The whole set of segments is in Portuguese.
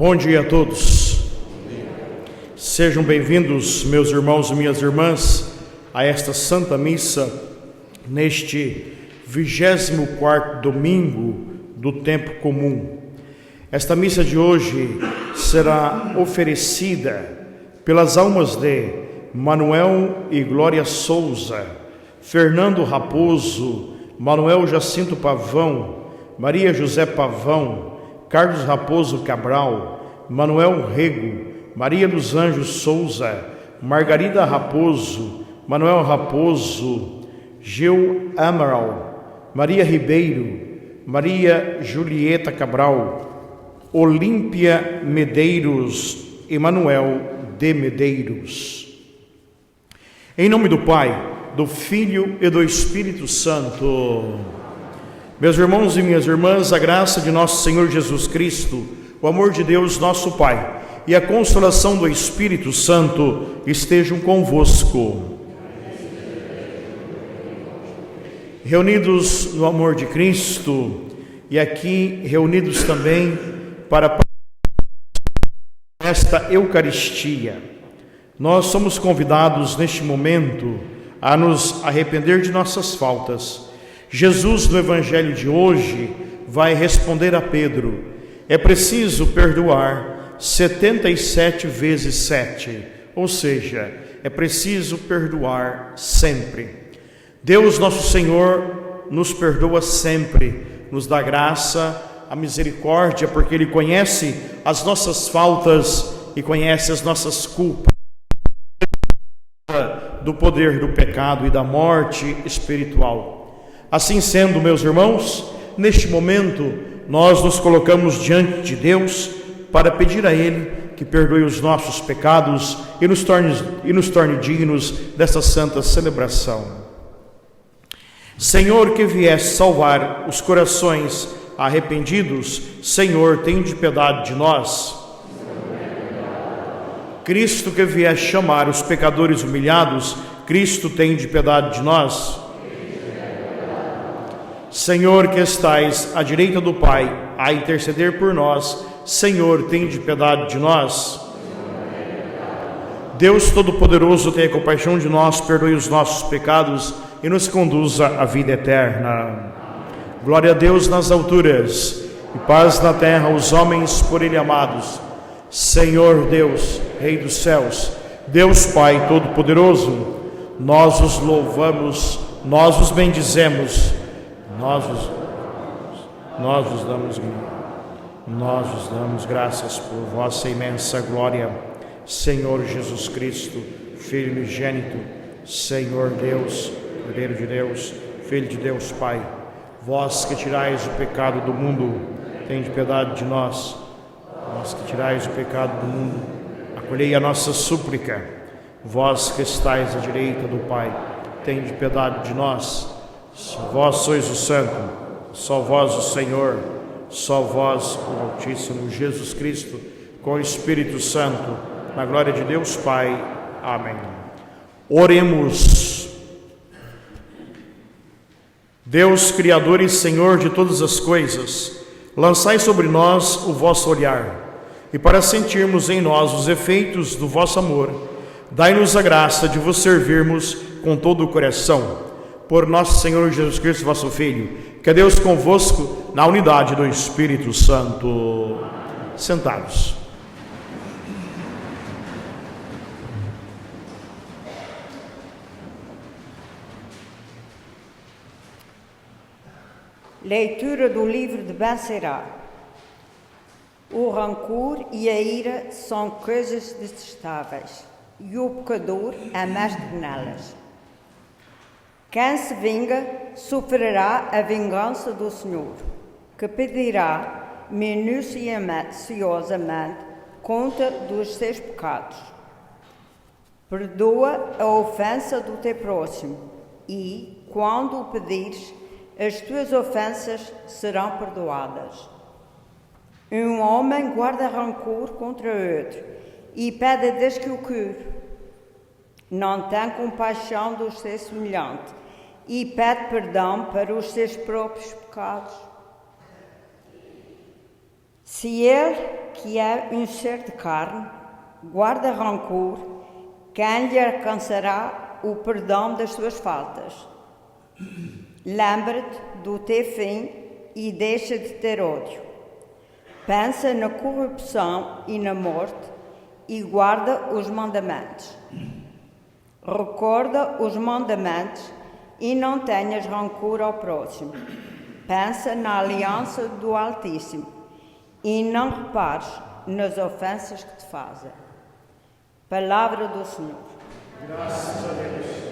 Bom dia a todos. Sejam bem-vindos, meus irmãos e minhas irmãs, a esta Santa Missa, neste 24º domingo do tempo comum. Esta missa de hoje será oferecida pelas almas de Manuel e Glória Souza, Fernando Raposo, Manuel Jacinto Pavão, Maria José Pavão, Carlos Raposo Cabral, Manuel Rego, Maria dos Anjos Souza, Margarida Raposo, Manuel Raposo, Gil Amaral, Maria Ribeiro, Maria Julieta Cabral, Olímpia Medeiros e Manuel de Medeiros. Em nome do Pai, do Filho e do Espírito Santo. Meus irmãos e minhas irmãs, a graça de nosso Senhor Jesus Cristo, o amor de Deus nosso Pai e a consolação do Espírito Santo estejam convosco. Reunidos no amor de Cristo e aqui reunidos também para esta Eucaristia, nós somos convidados neste momento a nos arrepender de nossas faltas. Jesus, no Evangelho de hoje, vai responder a Pedro: é preciso perdoar 77 vezes 7, ou seja, é preciso perdoar sempre. Deus nosso Senhor nos perdoa sempre, nos dá graça, a misericórdia, porque Ele conhece as nossas faltas e conhece as nossas culpas, do poder do pecado e da morte espiritual. Assim sendo, meus irmãos, neste momento nós nos colocamos diante de Deus para pedir a Ele que perdoe os nossos pecados e nos torne dignos desta santa celebração. Senhor, que vieste salvar os corações arrependidos, Senhor, tende piedade de nós. Cristo, que vieste chamar os pecadores humilhados, Cristo, tende piedade de nós. Senhor, que estais à direita do Pai, a interceder por nós, Senhor, tende piedade de nós. Deus Todo-Poderoso, tenha compaixão de nós, perdoe os nossos pecados e nos conduza à vida eterna. Glória a Deus nas alturas e paz na terra aos homens por Ele amados. Senhor Deus, Rei dos céus, Deus Pai Todo-Poderoso, nós os louvamos, nós os bendizemos, nós os damos graças por vossa imensa glória, Senhor Jesus Cristo, Filho unigênito, Senhor Deus, Cordeiro de Deus, Filho de Deus Pai, vós que tirais o pecado do mundo, tende piedade de nós. Vós que tirais o pecado do mundo, acolhei a nossa súplica. Vós que estais à direita do Pai, tende piedade de nós. Só vós sois o Santo, só vós o Senhor, só vós o Altíssimo Jesus Cristo, com o Espírito Santo, na glória de Deus Pai. Amém. Oremos. Deus, Criador e Senhor de todas as coisas, lançai sobre nós o vosso olhar, e para sentirmos em nós os efeitos do vosso amor, dai-nos a graça de vos servirmos com todo o coração. Por nosso Senhor Jesus Cristo, vosso Filho, que é Deus convosco, na unidade do Espírito Santo. Sentados. Leitura do livro de Ben-Será. O rancor e a ira são coisas detestáveis, e o pecador é mestre nelas. Quem se vinga sofrerá a vingança do Senhor, que pedirá minuciosamente conta dos seus pecados. Perdoa a ofensa do teu próximo, e, quando o pedires, as tuas ofensas serão perdoadas. Um homem guarda rancor contra outro e pede a Deus que o cure. Não tem compaixão do seu semelhante e pede perdão para os seus próprios pecados. Se ele, que é um ser de carne, guarda rancor, quem lhe alcançará o perdão das suas faltas? Lembra-te do teu fim e deixa de ter ódio. Pensa na corrupção e na morte e guarda os mandamentos. Recorda os mandamentos e não tenhas rancor ao próximo. Pensa na aliança do Altíssimo e não repares nas ofensas que te fazem. Palavra do Senhor. Graças a Deus.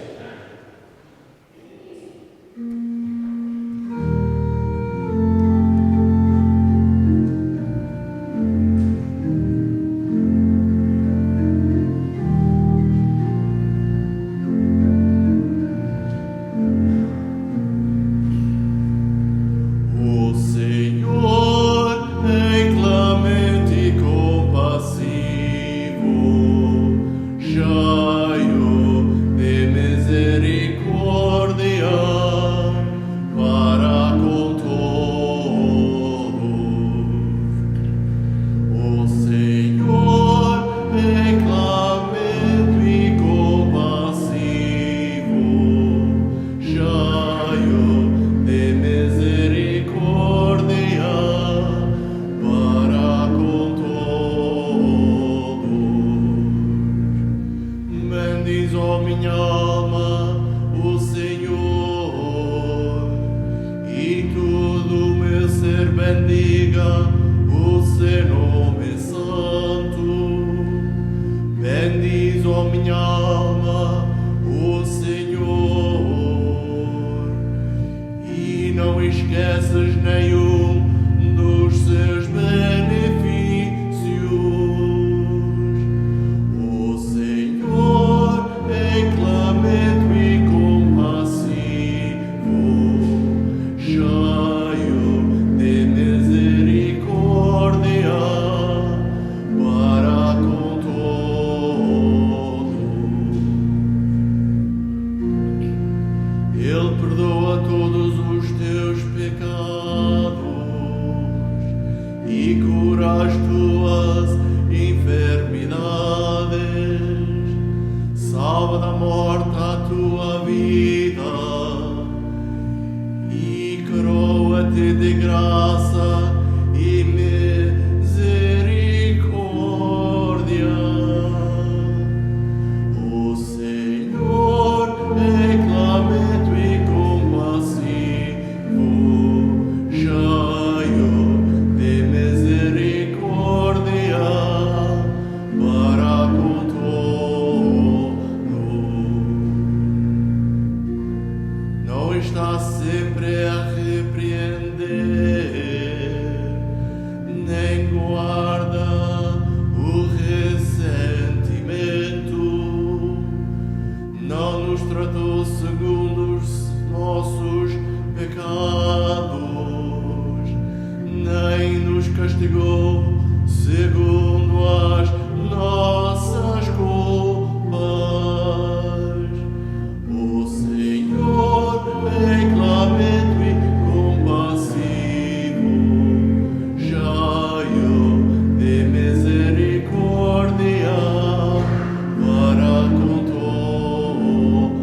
Está sempre a repreender castigou segundo as nossas culpas. O Senhor é clemente e compassivo, cheio de misericórdia para com todos.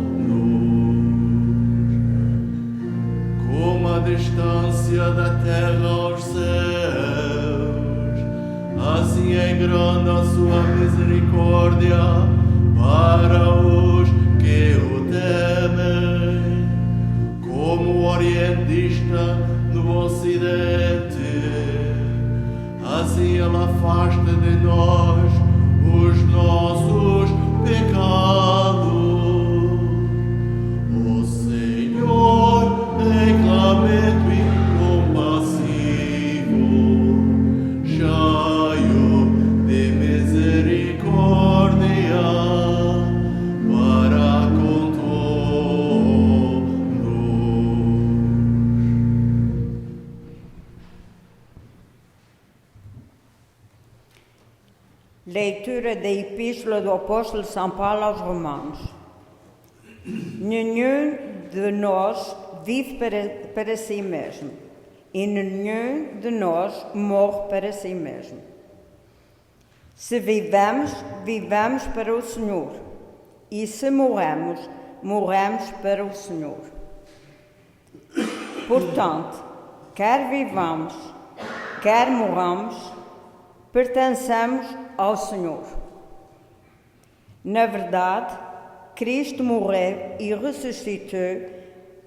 Como a distância da terra aos céus, assim é grande a sua misericórdia para os que o temem. Como o Oriente está no Ocidente, assim Ele afasta de nós os nossos pecados. O Senhor é clemente e compassivo, cheio de misericórdia para com todos. Leitura da Epístola do Apóstolo São Paulo aos Romanos. Nenhum de nós vive para si mesmo, e nenhum de nós morre para si mesmo. Se vivemos, vivamos para o Senhor, e se morremos, morremos para o Senhor. Portanto, quer vivamos, quer morramos, pertencemos ao Senhor. Na verdade, Cristo morreu e ressuscitou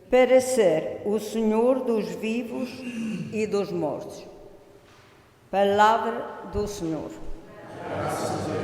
para ser o Senhor dos vivos e dos mortos. Palavra do Senhor. Graças a Deus.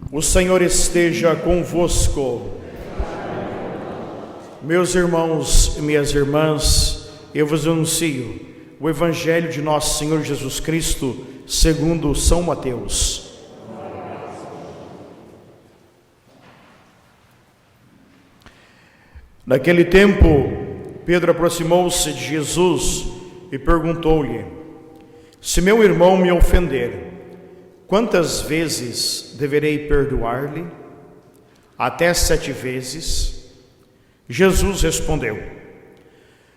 O Senhor esteja convosco. Meus irmãos e minhas irmãs, eu vos anuncio o Evangelho de nosso Senhor Jesus Cristo, segundo São Mateus. Naquele tempo, Pedro aproximou-se de Jesus e perguntou-lhe: se meu irmão me ofender, quantas vezes deverei perdoar-lhe? Até 7 vezes? Jesus respondeu: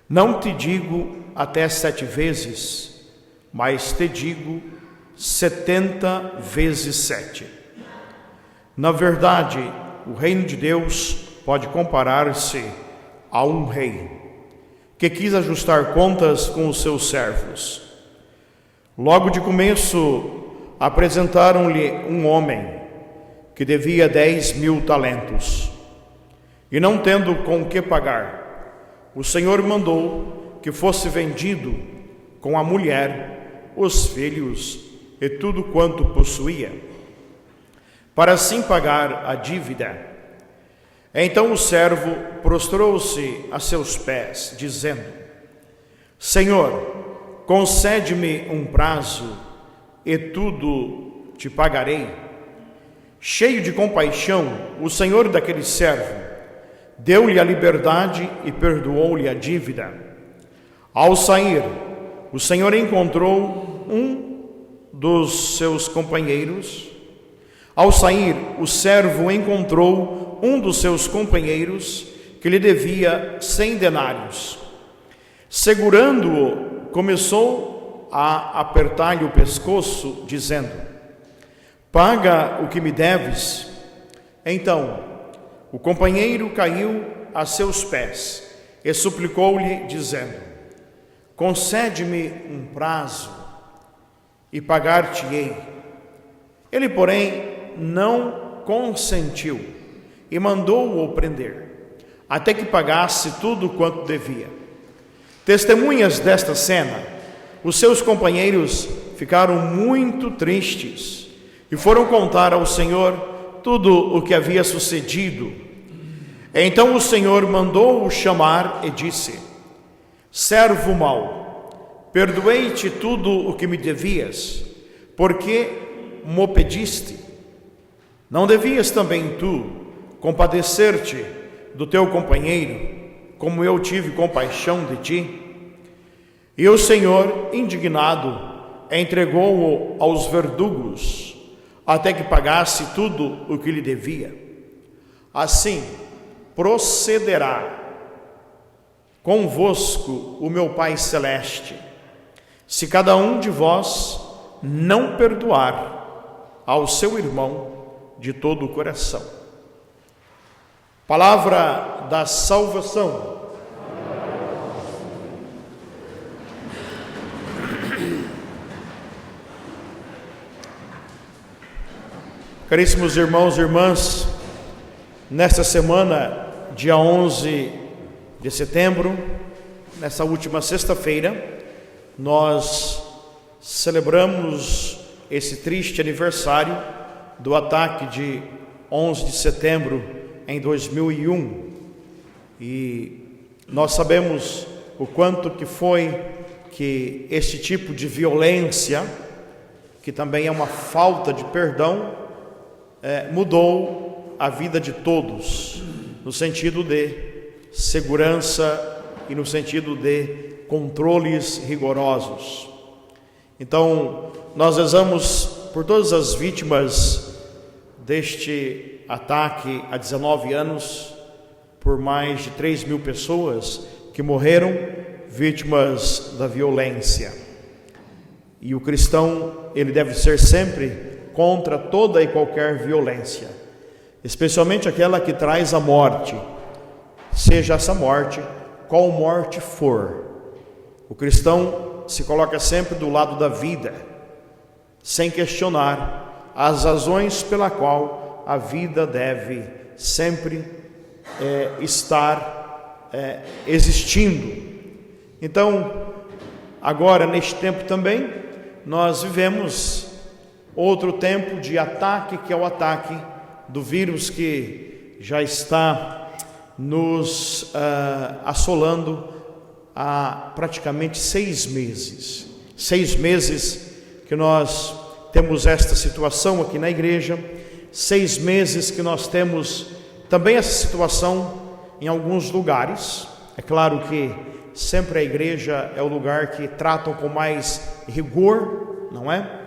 não te digo até 7 vezes, mas te digo 70 vezes 7. Na verdade, o reino de Deus pode comparar-se a um rei que quis ajustar contas com os seus servos. Logo de começo, apresentaram-lhe um homem que devia 10.000 talentos. E não tendo com que pagar, o Senhor mandou que fosse vendido com a mulher, os filhos e tudo quanto possuía, para assim pagar a dívida. Então o servo prostrou-se a seus pés, dizendo: Senhor, concede-me um prazo e tudo te pagarei. Cheio de compaixão, o senhor daquele servo deu-lhe a liberdade e perdoou-lhe a dívida. Ao sair, o senhor encontrou um dos seus companheiros. Ao sair, o servo encontrou um dos seus companheiros que lhe devia 100 denários. Segurando-o, começou a apertar-lhe o pescoço, dizendo: paga o que me deves. Então o companheiro caiu a seus pés e suplicou-lhe, dizendo: concede-me um prazo e pagar-te-ei. Ele, porém, não consentiu e mandou-o prender, até que pagasse tudo quanto devia. Testemunhas desta cena, os seus companheiros ficaram muito tristes e foram contar ao Senhor tudo o que havia sucedido. Então o Senhor mandou-o chamar e disse: servo mau, perdoei-te tudo o que me devias, porque mo pediste. Não devias também tu compadecer-te do teu companheiro, como eu tive compaixão de ti? E o Senhor, indignado, entregou-o aos verdugos, até que pagasse tudo o que lhe devia. Assim procederá convosco o meu Pai Celeste, se cada um de vós não perdoar ao seu irmão de todo o coração. Palavra da salvação. Caríssimos irmãos e irmãs, nesta semana, dia 11 de setembro, nessa última sexta-feira, nós celebramos esse triste aniversário do ataque de 11 de setembro em 2001. E nós sabemos o quanto que foi que este tipo de violência, que também é uma falta de perdão, mudou a vida de todos, no sentido de segurança e no sentido de controles rigorosos. Então, nós rezamos por todas as vítimas deste ataque há 19 anos, por mais de 3.000 pessoas que morreram vítimas da violência. E o cristão, ele deve ser sempre contra toda e qualquer violência, especialmente aquela que traz a morte, seja essa morte, qual morte for. O cristão se coloca sempre do lado da vida, sem questionar as razões pela qual a vida deve sempre estar existindo. Então, agora neste tempo também, nós vivemos outro tempo de ataque, que é o ataque do vírus que já está nos assolando há praticamente 6 meses. 6 meses que nós temos esta situação aqui na igreja, 6 meses que nós temos também essa situação em alguns lugares. É claro que sempre a igreja é o lugar que tratam com mais rigor, não é?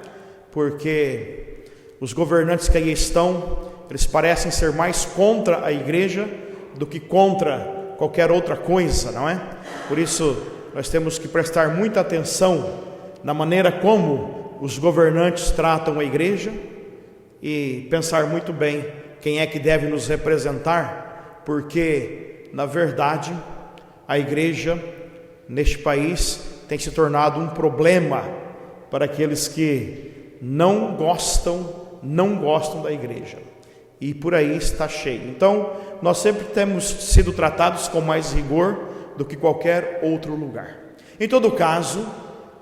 Porque os governantes que aí estão, eles parecem ser mais contra a igreja do que contra qualquer outra coisa, não é? Por isso, nós temos que prestar muita atenção na maneira como os governantes tratam a igreja e pensar muito bem quem é que deve nos representar, porque, na verdade, a igreja neste país tem se tornado um problema para aqueles que não gostam da igreja, e por aí está cheio. Então, nós sempre temos sido tratados com mais rigor do que qualquer outro lugar. Em todo caso,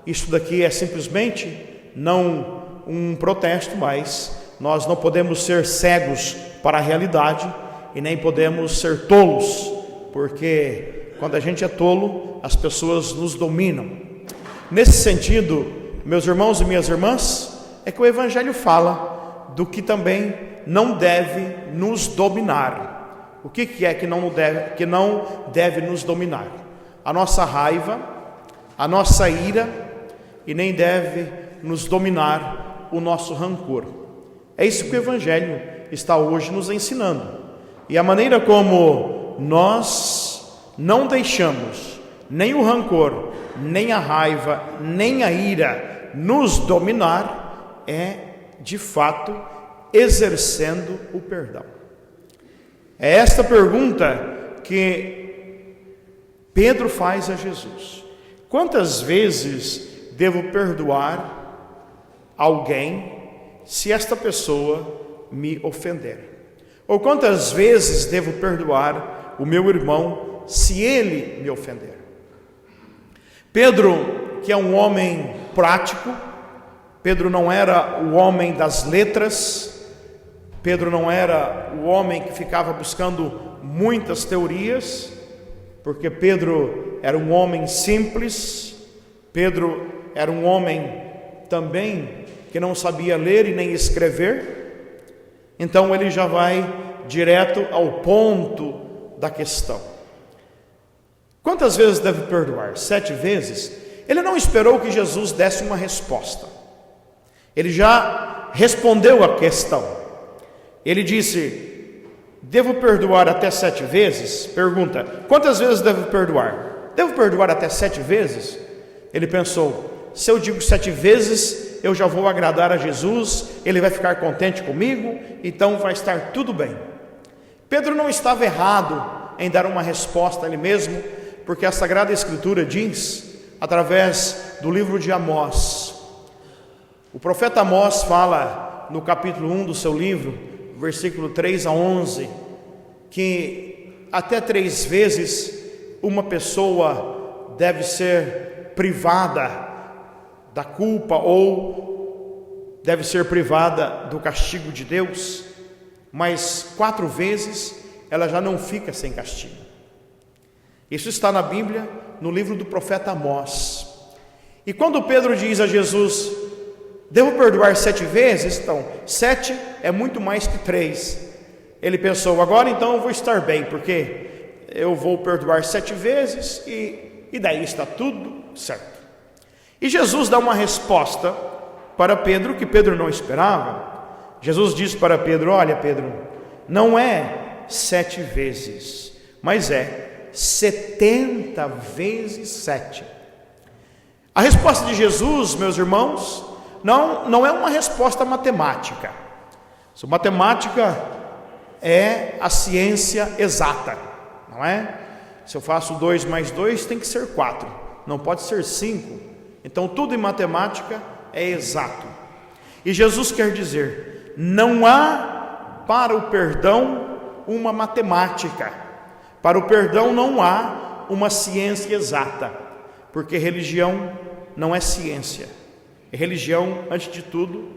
isso daqui é simplesmente não um protesto, mas nós não podemos ser cegos para a realidade e nem podemos ser tolos, porque quando a gente é tolo, as pessoas nos dominam. Nesse sentido, meus irmãos e minhas irmãs, é que o Evangelho fala do que também não deve nos dominar. O que é que não deve nos dominar? A nossa raiva, a nossa ira, e nem deve nos dominar o nosso rancor. É isso que o Evangelho está hoje nos ensinando. E a maneira como nós não deixamos nem o rancor, nem a raiva, nem a ira nos dominar, é de fato, exercendo o perdão? É esta pergunta que Pedro faz a Jesus. Quantas vezes devo perdoar alguém se esta pessoa me ofender? Ou quantas vezes devo perdoar o meu irmão se ele me ofender? Pedro, que é um homem prático, Pedro não era o homem das letras, Pedro não era o homem que ficava buscando muitas teorias, porque Pedro era um homem simples, Pedro era um homem também que não sabia ler e nem escrever. Então ele já vai direto ao ponto da questão. Quantas vezes deve perdoar? 7 vezes? Ele não esperou que Jesus desse uma resposta. Ele já respondeu a questão. Ele disse: devo perdoar até 7 vezes? Pergunta: quantas vezes devo perdoar? Devo perdoar até 7 vezes? Ele pensou: se eu digo 7 vezes, eu já vou agradar a Jesus, ele vai ficar contente comigo, então vai estar tudo bem. Pedro não estava errado em dar uma resposta a ele mesmo, porque a Sagrada Escritura diz, através do livro de Amós, o profeta Amós fala no capítulo 1 do seu livro, versículo 3 a 11, que até 3 vezes uma pessoa deve ser privada da culpa ou deve ser privada do castigo de Deus, mas 4 vezes ela já não fica sem castigo. Isso está na Bíblia, no livro do profeta Amós. E quando Pedro diz a Jesus: devo perdoar 7 vezes? Então, 7 é muito mais que 3. Ele pensou: agora então eu vou estar bem, porque eu vou perdoar 7 vezes e daí está tudo certo. E Jesus dá uma resposta para Pedro que Pedro não esperava. Jesus diz para Pedro: olha, Pedro, não é 7 vezes, mas é 70 vezes 7. A resposta de Jesus, meus irmãos, não é uma resposta matemática. A matemática é a ciência exata, não é? Se eu faço 2 mais 2 tem que ser 4, não pode ser 5. Então tudo em matemática é exato. E Jesus quer dizer: não há para o perdão uma matemática, para o perdão não há uma ciência exata, porque religião não é ciência. Religião, antes de tudo,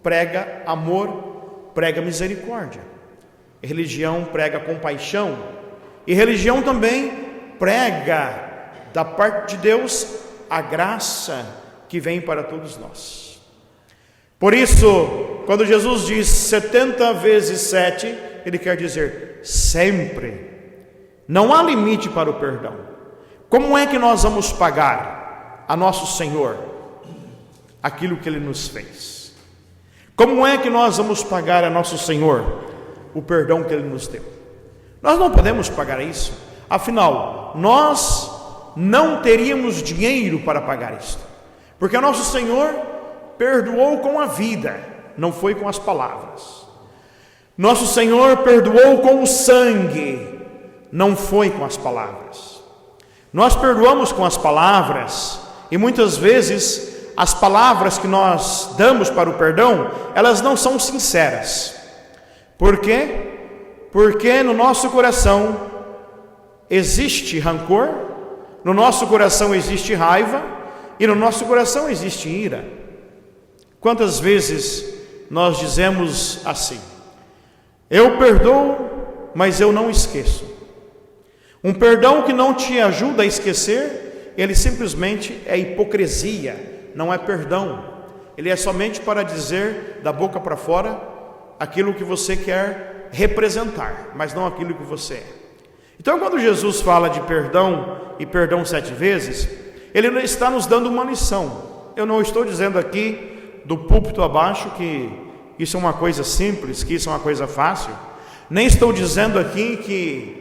prega amor, prega misericórdia. Religião prega compaixão, e religião também prega da parte de Deus a graça que vem para todos nós. Por isso, quando Jesus diz 70 vezes 7, ele quer dizer sempre. Não há limite para o perdão. Como é que nós vamos pagar a nosso Senhor aquilo que Ele nos fez? Como é que nós vamos pagar a nosso Senhor o perdão que Ele nos deu? Nós não podemos pagar isso. Afinal, nós não teríamos dinheiro para pagar isto, porque nosso Senhor perdoou com a vida, não foi com as palavras. Nosso Senhor perdoou com o sangue, não foi com as palavras. Nós perdoamos com as palavras, e muitas vezes as palavras que nós damos para o perdão, elas não são sinceras. Por quê? Porque no nosso coração existe rancor, no nosso coração existe raiva, e no nosso coração existe ira. Quantas vezes nós dizemos assim: eu perdoo, mas eu não esqueço. Um perdão que não te ajuda a esquecer, ele simplesmente é hipocrisia, não é perdão. Ele é somente para dizer da boca para fora aquilo que você quer representar, mas não aquilo que você é. Então, quando Jesus fala de perdão e perdão 7 vezes, ele está nos dando uma lição. Eu não estou dizendo aqui do púlpito abaixo que isso é uma coisa simples, que isso é uma coisa fácil. Nem estou dizendo aqui que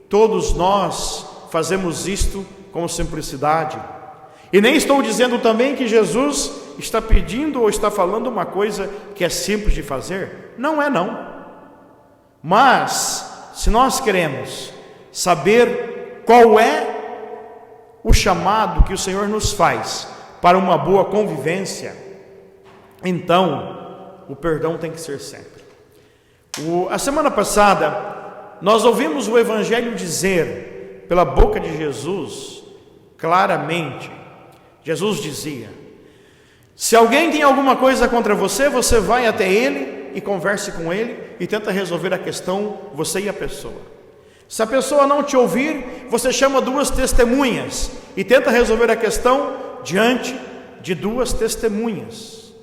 todos nós fazemos isto com simplicidade. E nem estou dizendo também que Jesus está pedindo ou está falando uma coisa que é simples de fazer? Não é não. Mas, se nós queremos saber qual é o chamado que o Senhor nos faz para uma boa convivência, então o perdão tem que ser sempre. A semana passada nós ouvimos o Evangelho dizer pela boca de Jesus claramente. Jesus dizia: se alguém tem alguma coisa contra você, você vai até ele e converse com ele e tenta resolver a questão, você e a pessoa. Se a pessoa não te ouvir, você chama 2 testemunhas e tenta resolver a questão diante de 2 testemunhas.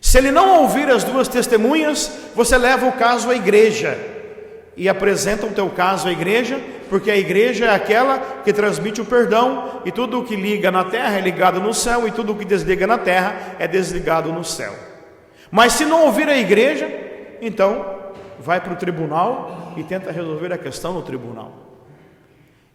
Se ele não ouvir as 2 testemunhas, você leva o caso à igreja e apresenta o teu caso à igreja, porque a igreja é aquela que transmite o perdão, e tudo o que liga na terra é ligado no céu, e tudo o que desliga na terra é desligado no céu. Mas se não ouvir a igreja, então vai para o tribunal e tenta resolver a questão no tribunal.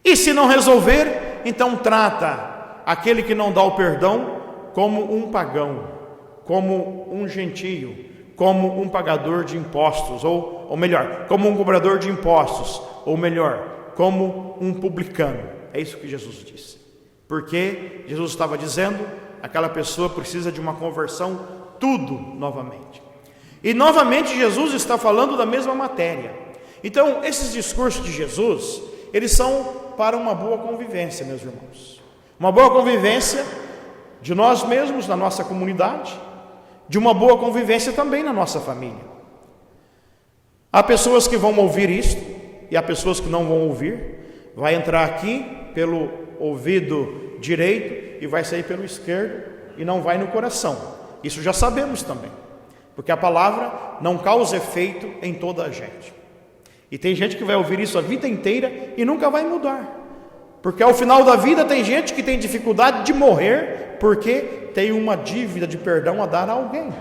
E se não resolver, então trata aquele que não dá o perdão como um pagão, como um gentio, como um pagador de impostos, ou melhor, como um cobrador de impostos, ou melhor, como um publicano. É isso que Jesus disse. Porque Jesus estava dizendo, aquela pessoa precisa de uma conversão, tudo novamente. E novamente Jesus está falando da mesma matéria. Então, esses discursos de Jesus, eles são para uma boa convivência, meus irmãos. Uma boa convivência de nós mesmos, na nossa comunidade, de uma boa convivência também na nossa família. Há pessoas que vão ouvir isto e há pessoas que não vão ouvir. Vai entrar aqui pelo ouvido direito e vai sair pelo esquerdo e não vai no coração. Isso já sabemos também, porque a palavra não causa efeito em toda a gente. E tem gente que vai ouvir isso a vida inteira e nunca vai mudar, porque ao final da vida tem gente que tem dificuldade de morrer porque tem uma dívida de perdão a dar a alguém.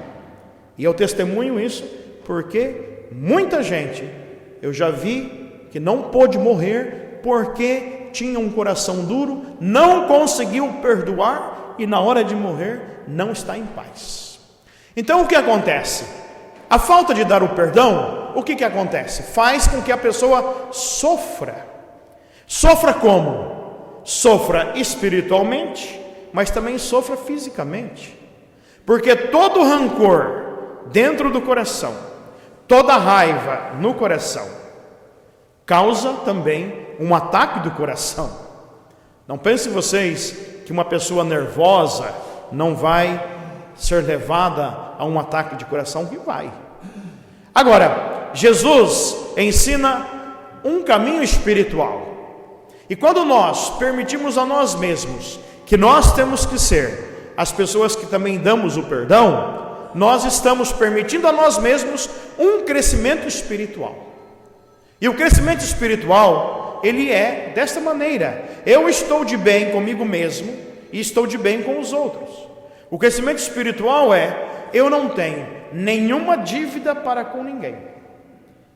E eu testemunho isso porque muita gente eu já vi que não pôde morrer porque tinha um coração duro, não conseguiu perdoar e na hora de morrer não está em paz. Então o que acontece? A falta de dar o perdão, o que acontece? Faz com que a pessoa sofra. Sofra como? Sofra espiritualmente, mas também sofra fisicamente. Porque todo rancor dentro do coração, toda raiva no coração, causa também um ataque do coração. Não pensem vocês que uma pessoa nervosa não vai ser levada a um ataque de coração, que vai. Agora, Jesus ensina um caminho espiritual. E quando nós permitimos a nós mesmos que nós temos que ser as pessoas que também damos o perdão, nós estamos permitindo a nós mesmos um crescimento espiritual. E o crescimento espiritual, ele é desta maneira: eu estou de bem comigo mesmo e estou de bem com os outros. O crescimento espiritual é: eu não tenho nenhuma dívida para com ninguém.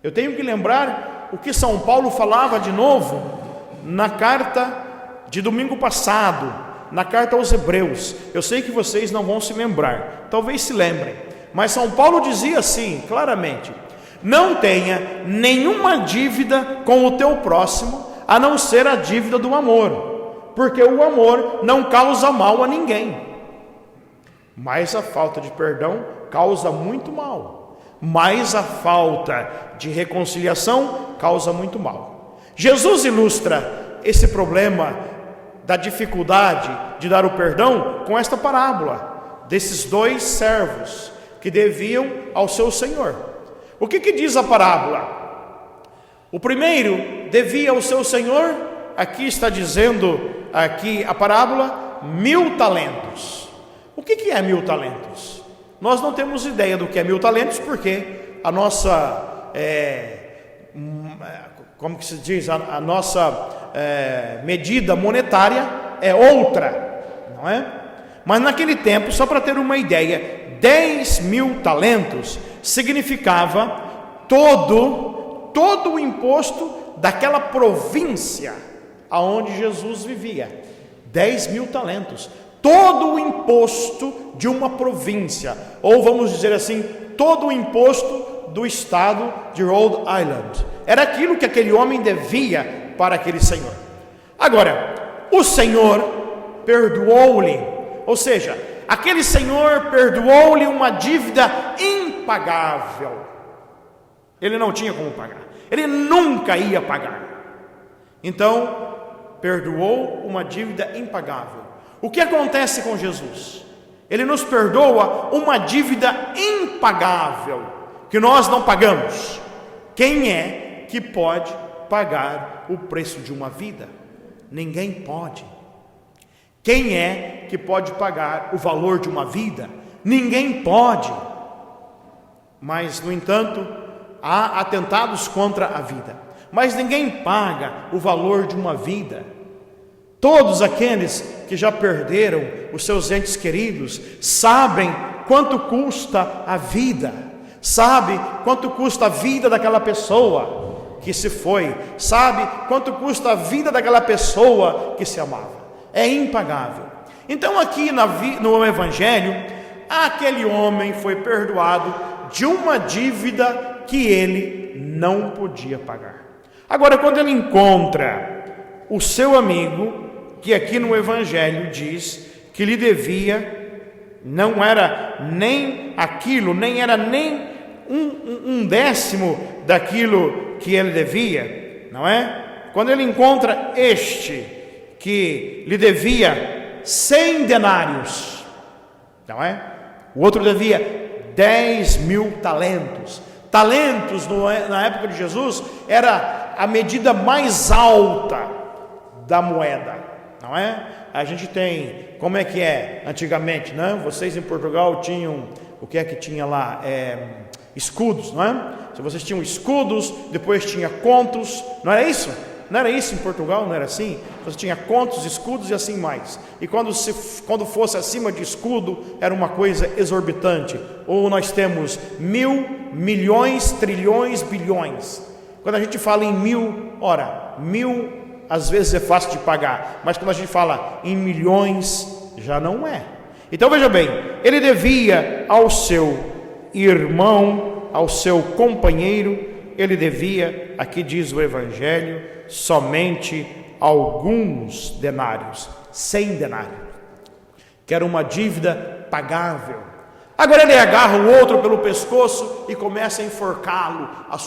Eu tenho que lembrar o que São Paulo falava de novo na carta de domingo passado, na carta aos Hebreus. Eu sei que vocês não vão se lembrar, talvez se lembrem, mas São Paulo dizia assim, claramente: não tenha nenhuma dívida com o teu próximo, a não ser a dívida do amor, porque o amor não causa mal a ninguém. Mas a falta de perdão causa muito mal, mas a falta de reconciliação causa muito mal. Jesus ilustra esse problema da dificuldade de dar o perdão com esta parábola desses 2 servos que deviam ao seu senhor. O que diz a parábola? O primeiro devia ao seu senhor, aqui está dizendo aqui a parábola, 1000 talentos. O que é 1000 talentos? Nós não temos ideia do que é 1000 talentos, porque a nossa, como que se diz, a nossa medida monetária é outra, não é? Mas naquele tempo, só para ter uma ideia, 10.000 talentos significava todo o imposto daquela província aonde Jesus vivia. 10.000 talentos. todo o imposto de uma província, ou vamos dizer assim, todo o imposto do estado de Rhode Island. Era aquilo que aquele homem devia para aquele senhor. Agora, o Senhor perdoou-lhe, ou seja, aquele senhor perdoou-lhe uma dívida impagável. Ele não tinha como pagar, ele nunca ia pagar. Então, perdoou uma dívida impagável. O que acontece com Jesus? Ele nos perdoa uma dívida impagável, que nós não pagamos. Quem é que pode pagar o preço de uma vida? Ninguém pode. Quem é que pode pagar o valor de uma vida? Ninguém pode. Mas, no entanto, há atentados contra a vida, mas ninguém paga o valor de uma vida. Todos aqueles que já perderam os seus entes queridos sabem quanto custa a vida, sabe quanto custa a vida daquela pessoa que se foi, sabe quanto custa a vida daquela pessoa que se amava. É impagável. Então aqui no Evangelho, aquele homem foi perdoado de uma dívida que ele não podia pagar. Agora, quando ele encontra o seu amigo, que aqui no Evangelho diz que lhe devia, não era nem aquilo, nem era nem um décimo daquilo que ele devia, não é? Quando ele encontra este que lhe devia 100 denários, não é? O outro devia 10.000 talentos. Talentos na época de Jesus era a medida mais alta da moeda, não é? A gente tem, como é que é antigamente, né? Vocês em Portugal tinham, o que é que tinha lá? Escudos, não é? Se vocês tinham escudos, depois tinha contos, não era isso? Não era isso em Portugal, não era assim? Você tinha contos, escudos e assim mais. E quando fosse acima de escudo, era uma coisa exorbitante. Ou nós temos 1.000, milhões, trilhões, bilhões. Quando a gente fala em 1.000, ora, 1.000 às vezes é fácil de pagar, mas quando a gente fala em milhões, já não é. Então veja bem, ele devia ao seu irmão, ao seu companheiro, ele devia, aqui diz o Evangelho, somente alguns denários, 100 denários, que era uma dívida pagável. Agora ele agarra o outro pelo pescoço e começa a enforcá-lo, a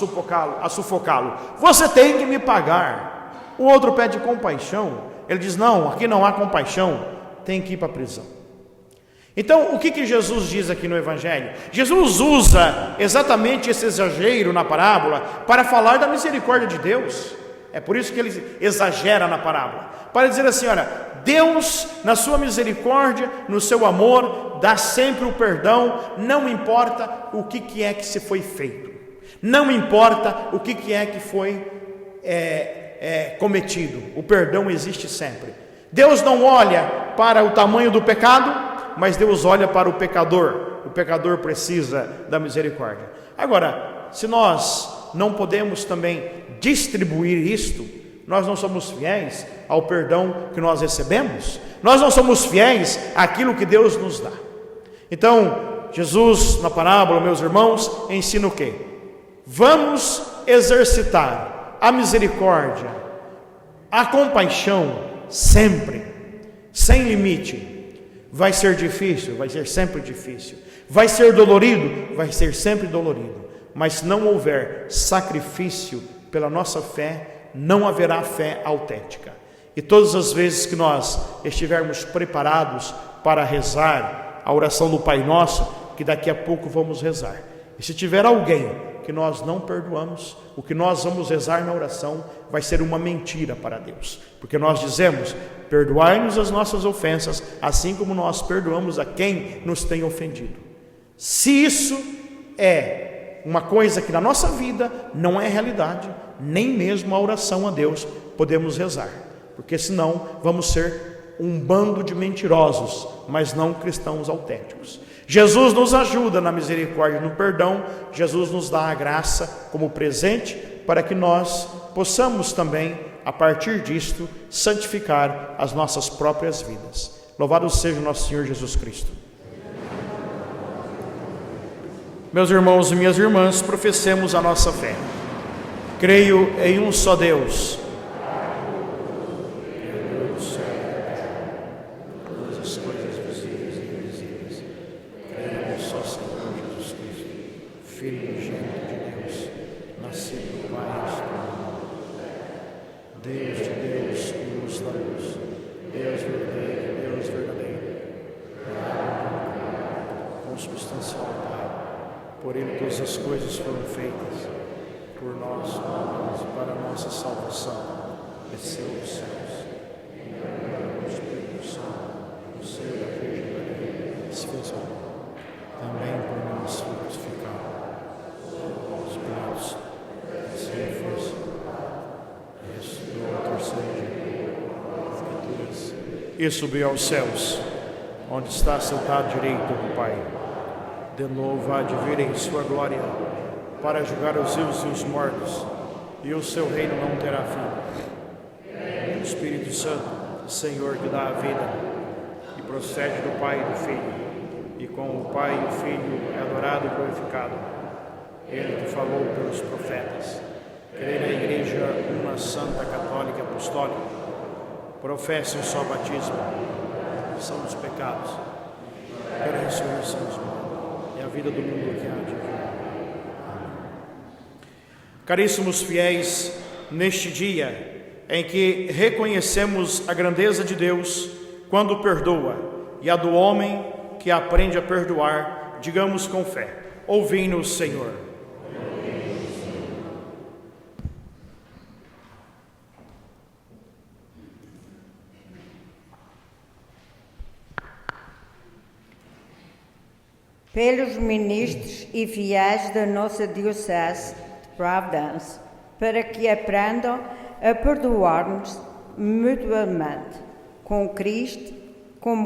sufocá-lo. Você tem que me pagar. O outro pede compaixão. Ele diz: não, aqui não há compaixão, tem que ir para a prisão. Então, o que Jesus diz aqui no Evangelho? Jesus usa exatamente esse exagero na parábola para falar da misericórdia de Deus. É por isso que ele exagera na parábola, para dizer assim: olha, Deus, na sua misericórdia, no seu amor, dá sempre o perdão, não importa o que é que se foi feito, não importa o que é que foi cometido, o perdão existe sempre. Deus não olha para o tamanho do pecado, mas Deus olha para o pecador precisa da misericórdia. Agora, se nós não podemos também distribuir isto, nós não somos fiéis ao perdão que nós recebemos, nós não somos fiéis àquilo que Deus nos dá. Então, Jesus, na parábola, meus irmãos, ensina o quê? Vamos exercitar a misericórdia, a compaixão, sempre, sem limite. Vai ser difícil, vai ser sempre difícil. Vai ser dolorido, vai ser sempre dolorido. Mas se não houver sacrifício pela nossa fé, não haverá fé autêntica. E todas as vezes que nós estivermos preparados para rezar a oração do Pai Nosso, que daqui a pouco vamos rezar, e se tiver alguém que nós não perdoamos, o que nós vamos rezar na oração vai ser uma mentira para Deus, porque nós dizemos: perdoai-nos as nossas ofensas, assim como nós perdoamos a quem nos tem ofendido. Se isso é uma coisa que na nossa vida não é realidade, nem mesmo a oração a Deus podemos rezar, porque senão vamos ser um bando de mentirosos, mas não cristãos autênticos. Jesus nos ajuda na misericórdia e no perdão. Jesus nos dá a graça como presente para que nós possamos também, a partir disto, santificar as nossas próprias vidas. Louvado seja o nosso Senhor Jesus Cristo. Meus irmãos e minhas irmãs, professemos a nossa fé. Creio em um só Deus, todas as coisas visíveis e invisíveis. Creio em um só Senhor Jesus Cristo, Filho unigênito de Deus, nascido do Pai, Deus de Deus, luz da luz, Deus verdadeiro, consubstancial ao Pai. Por Ele todas as coisas foram feitas, por nós, para a nossa salvação. Desceu dos céus, o Espírito Santo, o seio da Virgem Maria, se fez homem, também por nós foi crucificado. Os pecados, sem força, ressuscitou ao terceiro dia, as Escrituras, e subiu aos céus, onde está sentado à direita do Pai. De novo há de vir em sua glória, para julgar os vivos e os mortos, e o seu reino não terá fim. O Espírito Santo, Senhor que dá a vida, e procede do Pai e do Filho, e com o Pai e o Filho é adorado e glorificado. Ele que falou pelos profetas. Creio na Igreja, uma santa, católica e apostólica. Professo um só batismo, são dos pecados, pela ressurreição dos mortos e a vida do mundo que há de vir. Caríssimos fiéis, neste dia em que reconhecemos a grandeza de Deus quando perdoa e a do homem que aprende a perdoar, digamos com fé: ouvi-nos, Senhor. Pelos ministros e fiéis da nossa Diocese de Providence, para que aprendam a perdoar-nos mutuamente, como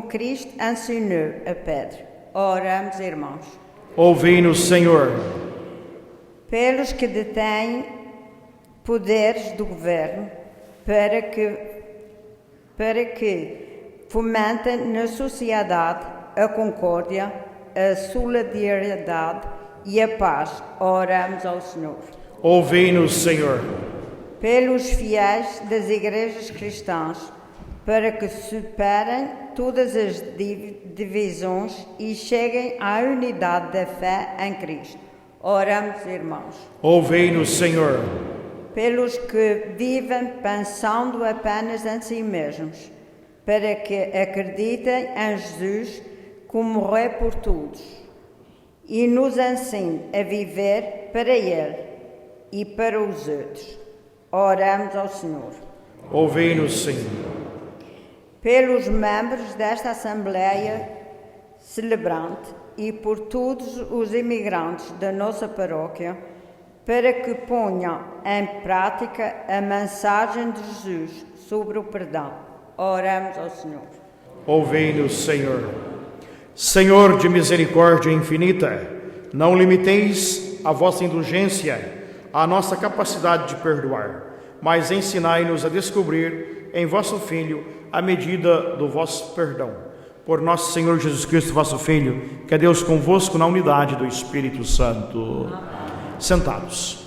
Cristo ensinou a Pedro. Oramos, irmãos. Ouvi-nos, Senhor. Pelos que detêm poderes do governo, para que fomentem na sociedade a concórdia, a solidariedade e a paz. Oramos ao Senhor. Ouvi-nos, Senhor. Pelos fiéis das igrejas cristãs, para que superem todas as divisões e cheguem à unidade da fé em Cristo. Oramos, irmãos. Ouvi-nos, Senhor. Pelos que vivem pensando apenas em si mesmos, para que acreditem em Jesus como morreu por todos, e nos ensine a viver para Ele e para os outros. Oramos ao Senhor. Ouvi-nos, Senhor. Pelos membros desta Assembleia Celebrante e por todos os imigrantes da nossa paróquia, para que ponham em prática a mensagem de Jesus sobre o perdão. Oramos ao Senhor. Ouvi-nos, Senhor. Senhor de misericórdia infinita, não limiteis a vossa indulgência à nossa capacidade de perdoar, mas ensinai-nos a descobrir em vosso Filho a medida do vosso perdão. Por nosso Senhor Jesus Cristo, vosso Filho, que é Deus convosco na unidade do Espírito Santo. Amém. Sentados.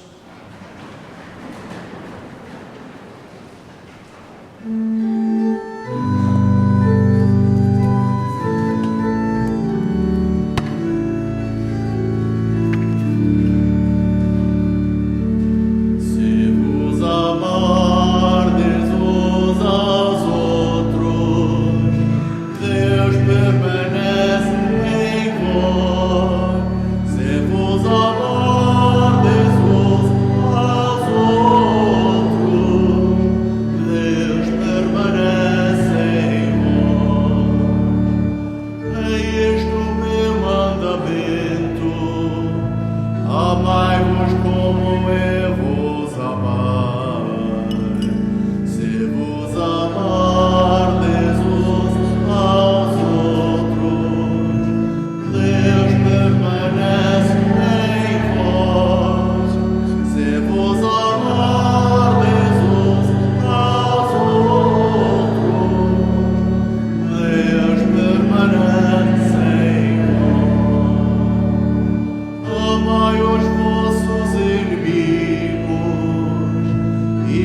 Deus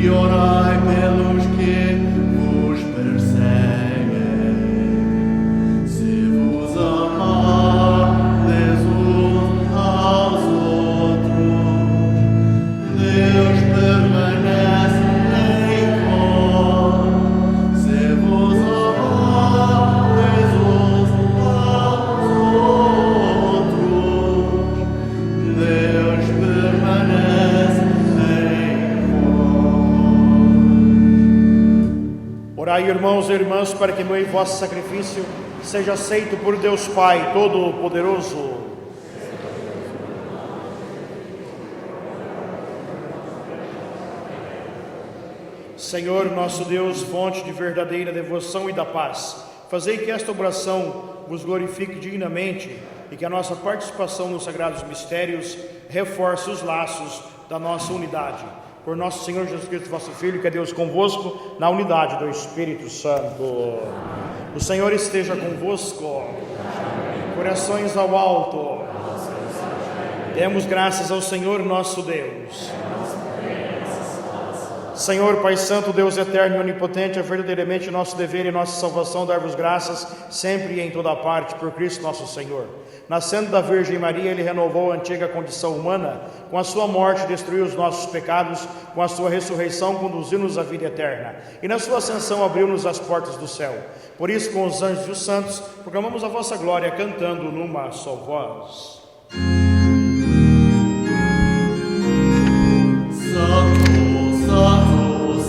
e orai pelos que vos perseguem. Se vos amardes uns aos outros, Deus permanece em vós. Se vos amardes uns aos outros, Deus permanece em vós. Orai, irmãos e irmãs, para que meu e vosso sacrifício seja aceito por Deus Pai Todo-Poderoso. Senhor, nosso Deus, fonte de verdadeira devoção e da paz, fazei que esta oração vos glorifique dignamente e que a nossa participação nos sagrados mistérios reforce os laços da nossa unidade. Por nosso Senhor Jesus Cristo, vosso Filho, que é Deus convosco, na unidade do Espírito Santo. O Senhor esteja convosco. Corações ao alto. Demos graças ao Senhor nosso Deus. Senhor, Pai Santo, Deus eterno e onipotente, é verdadeiramente nosso dever e nossa salvação dar-vos graças sempre e em toda parte por Cristo nosso Senhor. Nascendo da Virgem Maria, Ele renovou a antiga condição humana, com a sua morte destruiu os nossos pecados, com a sua ressurreição conduziu-nos à vida eterna, e na sua ascensão abriu-nos as portas do céu. Por isso, com os anjos e os santos, proclamamos a vossa glória, cantando numa só voz. Santo,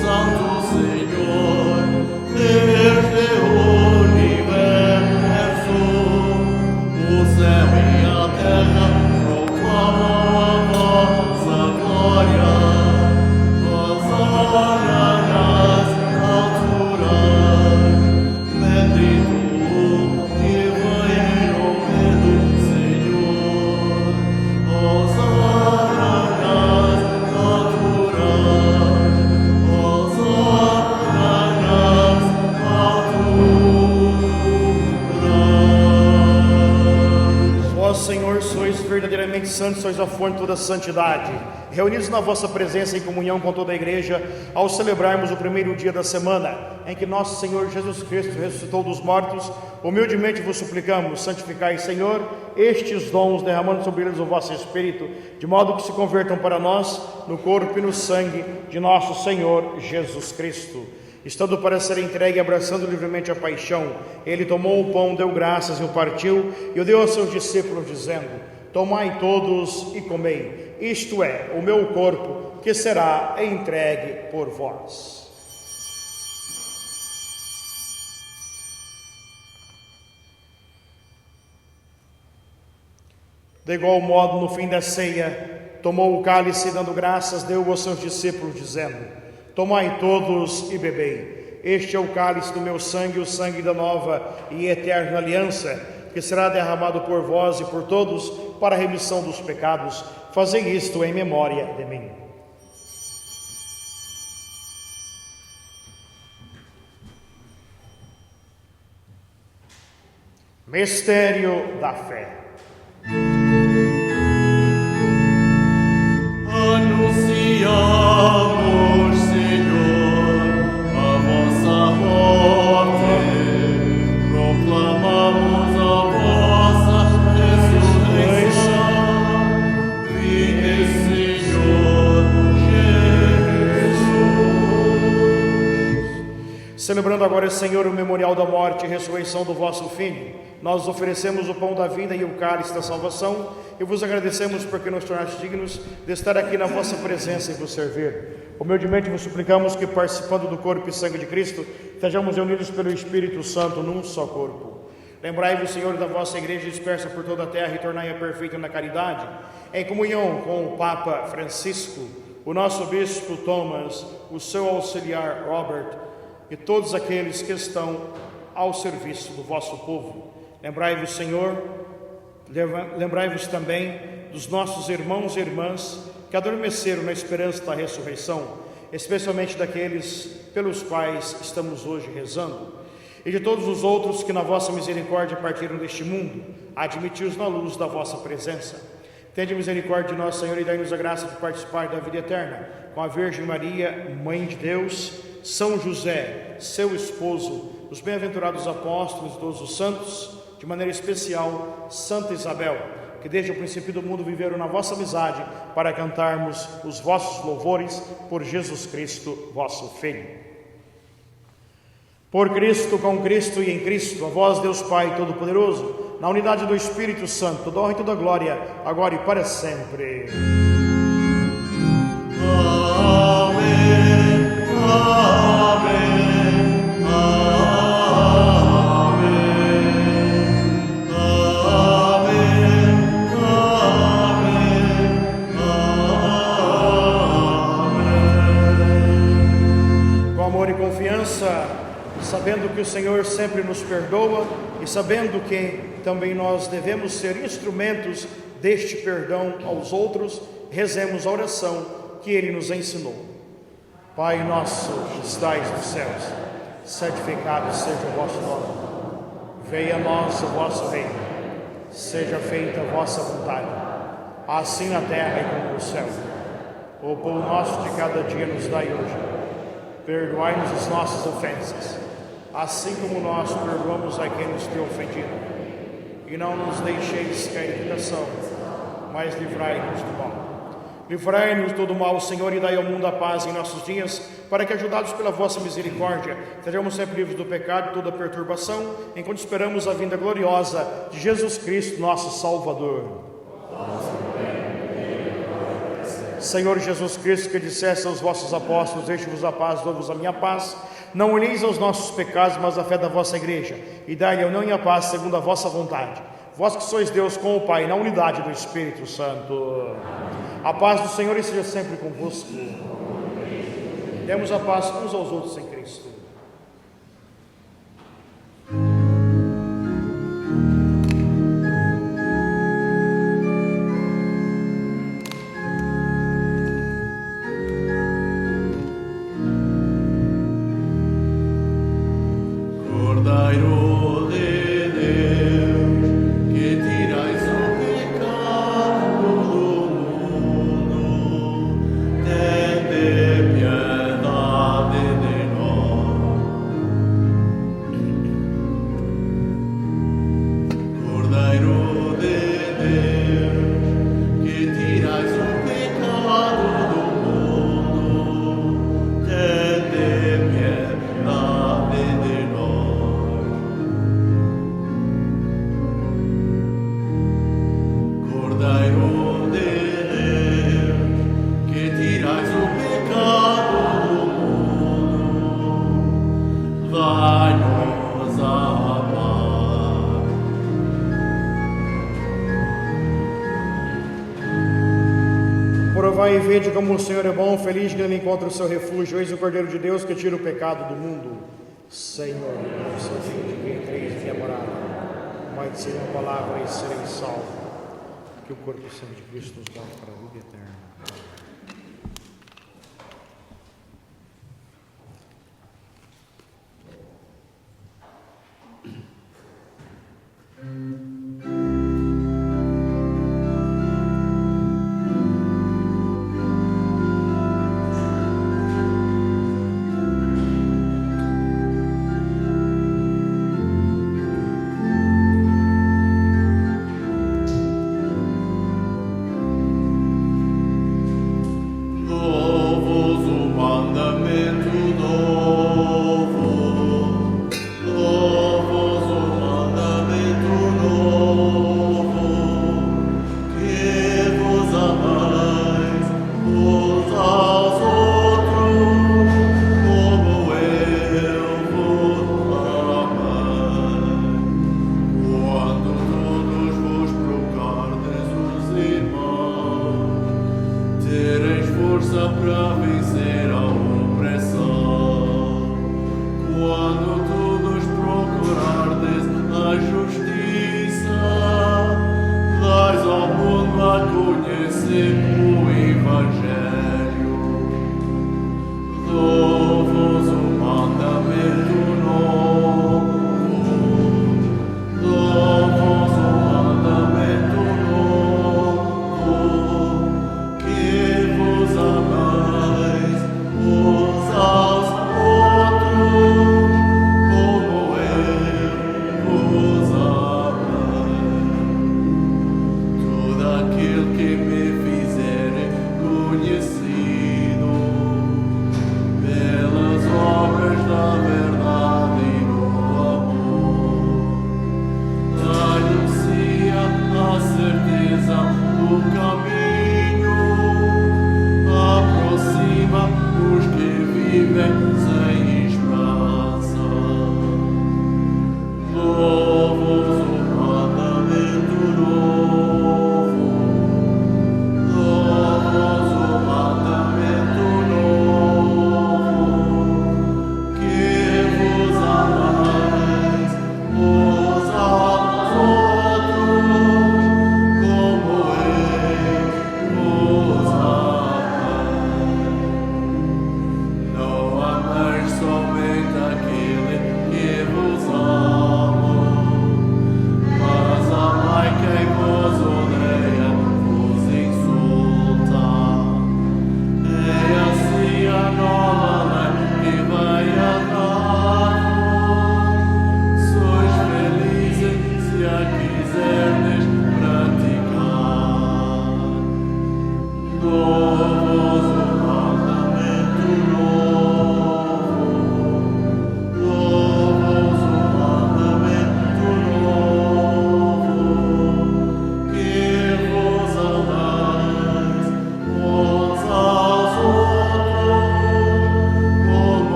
Santo Senhor, Deus do universo, o céu e a terra proclamam a vossa glória. Hosana nas alturas, bendito o que vem em nome do Senhor. Hosana nas Vós, Senhor, sois verdadeiramente santos, sois a fonte de toda santidade. Reunidos na vossa presença em comunhão com toda a igreja, ao celebrarmos o primeiro dia da semana, em que nosso Senhor Jesus Cristo ressuscitou dos mortos, humildemente vos suplicamos, santificai, Senhor, estes dons, derramando sobre eles o vosso Espírito, de modo que se convertam para nós no corpo e no sangue de nosso Senhor Jesus Cristo. Estando para ser entregue e abraçando livremente a paixão, ele tomou o pão, deu graças e o partiu, e o deu aos seus discípulos, dizendo: tomai todos e comei, isto é o meu corpo, que será entregue por vós. De igual modo, no fim da ceia, tomou o cálice e, dando graças, deu aos seus discípulos, dizendo: tomai todos e bebei, este é o cálice do meu sangue, o sangue da nova e eterna aliança, que será derramado por vós e por todos para a remissão dos pecados. Fazei isto em memória de mim. Mistério da fé. Anunciamos, Senhor, a vossa morte, proclamamos a vossa ressurreição. Vinde, Senhor Jesus. Celebrando agora, Senhor, o memorial da morte e ressurreição do vosso Filho, nós oferecemos o pão da vida e o cálice da salvação, e vos agradecemos porque nos tornaste dignos de estar aqui na vossa presença e vos servir. Humildemente vos suplicamos que, participando do corpo e sangue de Cristo, estejamos unidos pelo Espírito Santo num só corpo. Lembrai-vos, Senhor, da vossa igreja dispersa por toda a terra e tornai-a perfeita na caridade, em comunhão com o Papa Francisco, o nosso Bispo Thomas, o seu auxiliar Robert e todos aqueles que estão ao serviço do vosso povo. Lembrai-vos, Senhor, lembrai-vos também dos nossos irmãos e irmãs que adormeceram na esperança da ressurreição, especialmente daqueles pelos quais estamos hoje rezando, e de todos os outros que na vossa misericórdia partiram deste mundo, admiti-os na luz da vossa presença. Tende misericórdia de nós, Senhor, e dai-nos a graça de participar da vida eterna com a Virgem Maria, Mãe de Deus, São José, seu esposo, os bem-aventurados apóstolos e todos os santos, de maneira especial, Santa Isabel, que desde o princípio do mundo viveram na vossa amizade para cantarmos os vossos louvores por Jesus Cristo, vosso Filho. Por Cristo, com Cristo e em Cristo, a vós, Deus Pai Todo-Poderoso, na unidade do Espírito Santo, toda honra e toda glória, agora e para sempre. Amém, amém, amém, amém, amém. Com amor e confiança, sabendo que o Senhor sempre nos perdoa e sabendo que também nós devemos ser instrumentos deste perdão aos outros, rezemos a oração que Ele nos ensinou. Pai nosso que estais nos céus, santificado seja o vosso nome. Venha a nós o vosso reino. Seja feita a vossa vontade, assim na terra e como no céu. O pão nosso de cada dia nos dai hoje. Perdoai-nos as nossas ofensas, assim como nós perdoamos a quem nos tem ofendido. E não nos deixeis cair em tentação, mas livrai-nos do mal. Livrai-nos de todo mal, Senhor, e dai ao mundo a paz em nossos dias, para que, ajudados pela vossa misericórdia, sejamos sempre livres do pecado e toda perturbação, enquanto esperamos a vinda gloriosa de Jesus Cristo, nosso Salvador. Senhor Jesus Cristo, que disseste aos vossos apóstolos: deixe-vos a paz, dou-vos a minha paz. Não olheis aos nossos pecados, mas à fé da vossa igreja, e dai-lhe a união e a paz segundo a vossa vontade. Vós que sois Deus com o Pai, na unidade do Espírito Santo. A paz do Senhor esteja sempre convosco. Demos a paz uns aos outros em Cristo. Cordeiro de Deus, que tirais o pecado do mundo, tende piedade de nós. Cordeiro de Deus, que tirais o pecado do mundo, tende piedade de nós. Cordeiro de Deus, que tirais o pecado do mundo, dai-nos a paz. Provai e vede como o Senhor é bom, feliz que ele encontra o seu refúgio. Eis o Cordeiro de Deus que tira o pecado do mundo. Senhor, eu sou digno de que entreis em minha morada, mas dizer uma palavra e serei salvo. Que o corpo e sangue de Cristo nos guarde para a vida eterna. Dou-vos um mandamento novo, dou-vos um mandamento novo, que vos ameis uns aos outros, como eu vos amei. Quando todos vos procurardes os irmãos, tereis força para vencer a opressão. Quando todos procurardes a justiça, dais ao mundo a conhecer o Evangelho. Dou-vos um mandamento novo, dou-vos um mandamento novo,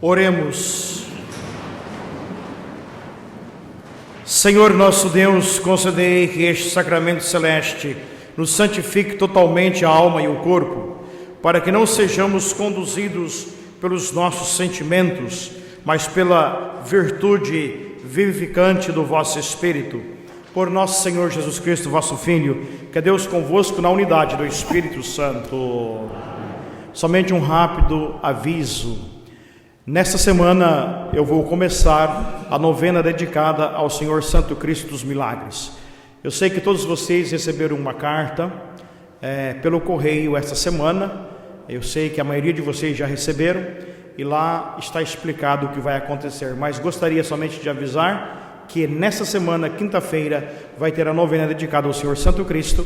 Oremos. Senhor nosso Deus, concedei que este sacramento celeste nos santifique totalmente a alma e o corpo, para que não sejamos conduzidos pelos nossos sentimentos, mas pela virtude vivificante do vosso Espírito. Por nosso Senhor Jesus Cristo, vosso Filho, que é Deus convosco na unidade do Espírito Santo. Somente um rápido aviso. Nesta semana eu vou começar a novena dedicada ao Senhor Santo Cristo dos Milagres. Eu sei que todos vocês receberam uma carta pelo correio esta semana. Eu sei que a maioria de vocês já receberam e lá está explicado o que vai acontecer. Mas gostaria somente de avisar que nessa semana, quinta-feira, vai ter a novena dedicada ao Senhor Santo Cristo.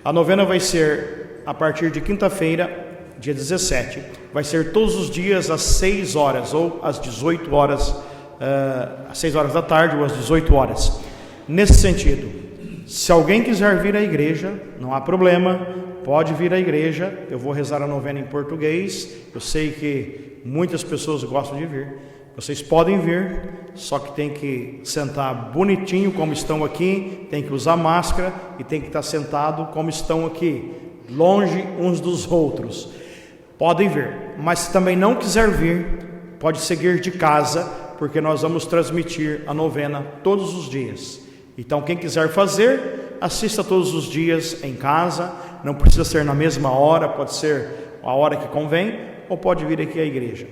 A novena vai ser a partir de quinta-feira, dia 17, vai ser todos os dias às 6 horas ou às 18 horas, às 6 horas da tarde ou às 18 horas. Nesse sentido, se alguém quiser vir à igreja, não há problema, pode vir à igreja. Eu vou rezar a novena em português. Eu sei que muitas pessoas gostam de vir. Vocês podem vir, só que tem que sentar bonitinho como estão aqui, tem que usar máscara e tem que estar sentado como estão aqui, longe uns dos outros. Podem vir, mas se também não quiser vir, pode seguir de casa, porque nós vamos transmitir a novena todos os dias. Então quem quiser fazer, assista todos os dias em casa, não precisa ser na mesma hora, pode ser a hora que convém, ou pode vir aqui à igreja.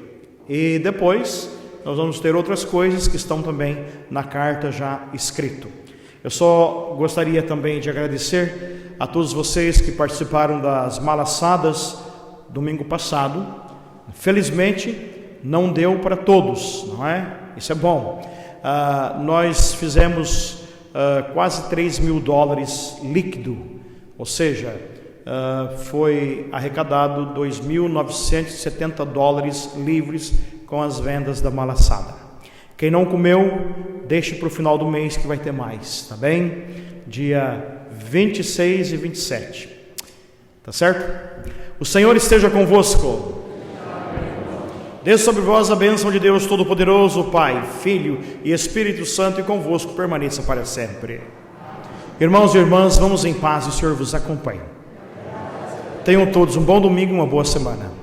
E depois nós vamos ter outras coisas que estão também na carta já escrito. Eu só gostaria também de agradecer a todos vocês que participaram das malaçadas domingo passado. Felizmente não deu para todos, não é? Isso é bom. Nós fizemos quase $3.000 líquido, ou seja, foi arrecadado $2.970 livres com as vendas da malaçada. Quem não comeu, deixe para o final do mês que vai ter mais, tá bem? Dia 26 e 27, tá certo? O Senhor esteja convosco. Desça sobre vós a bênção de Deus Todo-Poderoso, Pai, Filho e Espírito Santo, e convosco permaneça para sempre. Irmãos e irmãs, vamos em paz e o Senhor vos acompanhe. Tenham todos um bom domingo e uma boa semana.